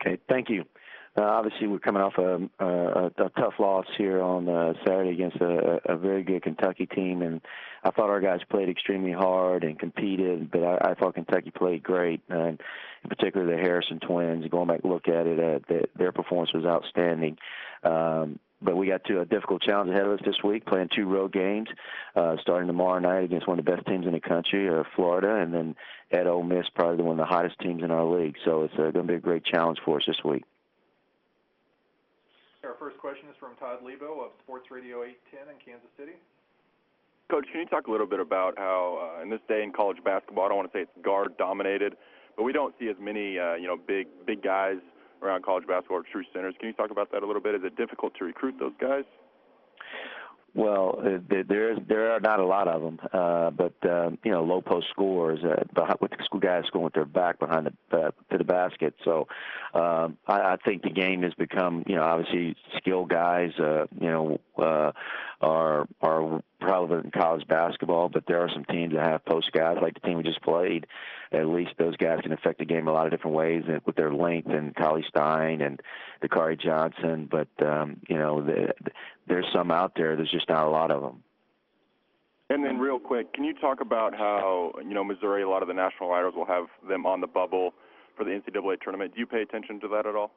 Okay, thank you. Obviously, we're coming off a tough loss here on Saturday against a very good Kentucky team, and I thought our guys played extremely hard and competed, but I thought Kentucky played great, and in particular the Harrison twins. Going back to look at it, their performance was outstanding. But we got to a difficult challenge ahead of us this week, playing 2 road games, starting tomorrow night against one of the best teams in the country, Florida, and then at Ole Miss, probably one of the hottest teams in our league. So it's going to be a great challenge for us this week. Our first question is from Todd Lebo of Sports Radio 810 in Kansas City. Coach, can you talk a little bit about how in this day in college basketball, I don't want to say it's guard-dominated, but we don't see as many big guys around college basketball or true centers. Can you talk about that a little bit? Is it difficult to recruit those guys? Well, there are not a lot of them, but low post scorers with the guys scoring with their back behind to the basket. So I think the game has become, obviously skilled guys, are relevant in college basketball, but there are some teams that have post guys like the team we just played. At least those guys can affect the game a lot of different ways with their length, and Collie Stein and Dakari Johnson. But, there's some out there. There's just not a lot of them. And then real quick, can you talk about how, Missouri, a lot of the national writers will have them on the bubble for the NCAA tournament. Do you pay attention to that at all?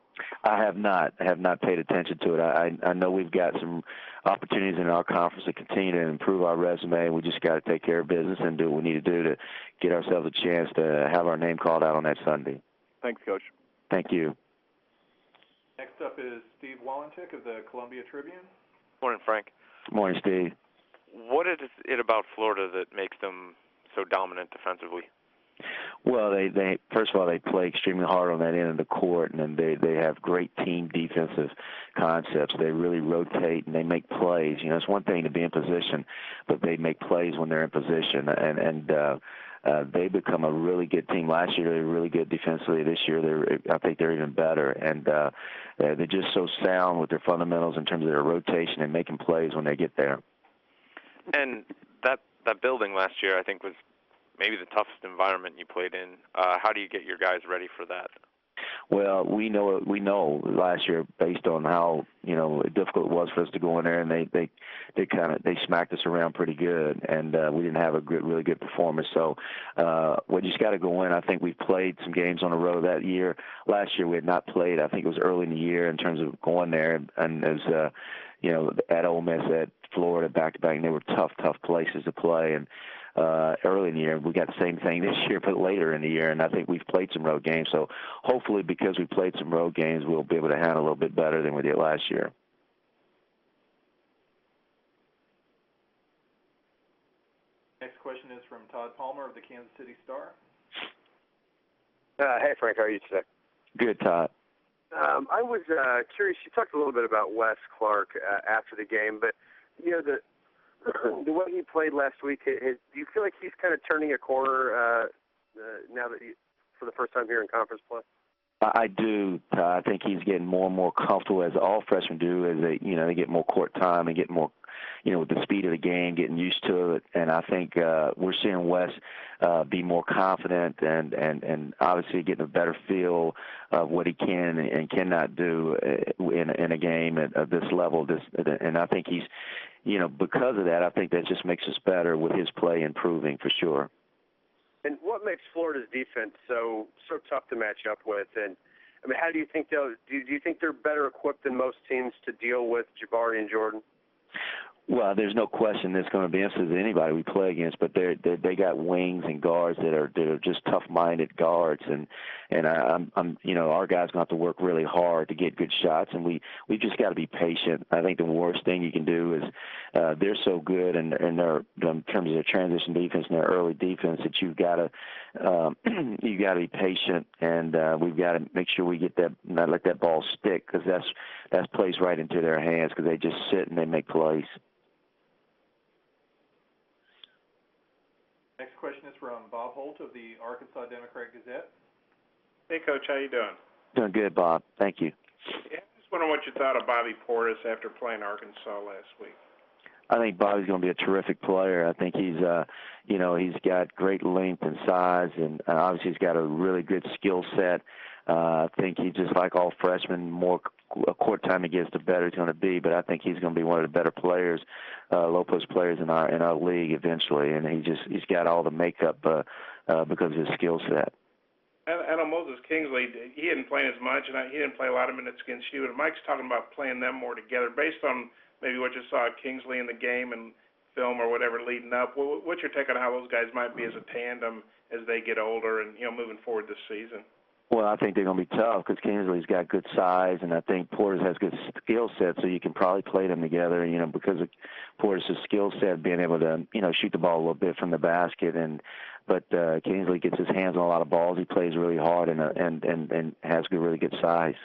I have not. I have not paid attention to it. I know we've got some opportunities in our conference to continue to improve our resume. We just got to take care of business and do what we need to do to get ourselves a chance to have our name called out on that Sunday. Thanks, Coach. Thank you. Next up is Steve Wallentik of the Columbia Tribune. Morning, Frank. Good morning, Steve. What is it about Florida that makes them so dominant defensively? Well, they first of all, they play extremely hard on that end of the court, and then they have great team defensive concepts. They really rotate and they make plays. It's one thing to be in position, but they make plays when they're in position, and they become a really good team. Last year they were really good defensively. This year I think they're even better, and they're just so sound with their fundamentals in terms of their rotation and making plays when they get there. And that building last year, I think, was maybe the toughest environment you played in. How do you get your guys ready for that? Well, we know last year, based on how difficult it was for us to go in there, and they smacked us around pretty good, and we didn't have a really good performance. So we just got to go in. I think we played some games on the road that year. Last year we had not played. I think it was early in the year in terms of going there, and as at Ole Miss, at Florida, back-to-back, and they were tough places to play. And early in the year, we got the same thing this year, but later in the year, and I think we've played some road games. So hopefully, because we played some road games, we'll be able to handle a little bit better than we did last year. Next question is from Todd Palmer of the Kansas City Star. Hey, Frank, how are you today? Good, Todd. I was curious. You talked a little bit about Wes Clark after the game, but the way he played last week, do you feel like he's kind of turning a corner now that for the first time here in conference play? I do. I think he's getting more and more comfortable, as all freshmen do, as they get more court time and get more, with the speed of the game, getting used to it. And I think we're seeing Wes be more confident and obviously getting a better feel of what he can and cannot do in a game at this level. And I think he's, because of that, I think that just makes us better with his play improving for sure. And what makes Florida's defense so tough to match up with? And I mean, how do you think do you think they're better equipped than most teams to deal with Jabari and Jordan? Well, there's no question there's going to be instances of anybody we play against, but they got wings and guards that are just tough-minded guards, and our guys going to have to work really hard to get good shots, and we just got to be patient. I think the worst thing you can do is they're so good in terms of their transition defense and their early defense that you've got to be patient, and we've got to make sure we get that, not let that ball stick, because that plays right into their hands, because they just sit and they make plays. Next question is from Bob Holt of the Arkansas Democrat-Gazette. Hey, Coach, how you doing? Doing good, Bob. Thank you. Yeah, I just wondering what you thought of Bobby Portis after playing Arkansas last week. I think Bobby's going to be a terrific player. I think he's got great length and size, and obviously he's got a really good skill set. I think he, just like all freshmen, more court time he gets, the better he's going to be. But I think he's going to be one of the better players, low-post players in our league eventually. And he's got all the makeup because of his skill set. And on Moses Kingsley, he hadn't played as much, and he didn't play a lot of minutes against you. And Mike's talking about playing them more together. Based on maybe what you saw of Kingsley in the game and film or whatever leading up, what's your take on how those guys might be as a tandem as they get older and, moving forward this season? Well, I think they're going to be tough because Kingsley's got good size, and I think Portis has good skill set, so you can probably play them together, because of Portis' skill set, being able to, shoot the ball a little bit from the basket. But Kingsley gets his hands on a lot of balls. He plays really hard and has really good size.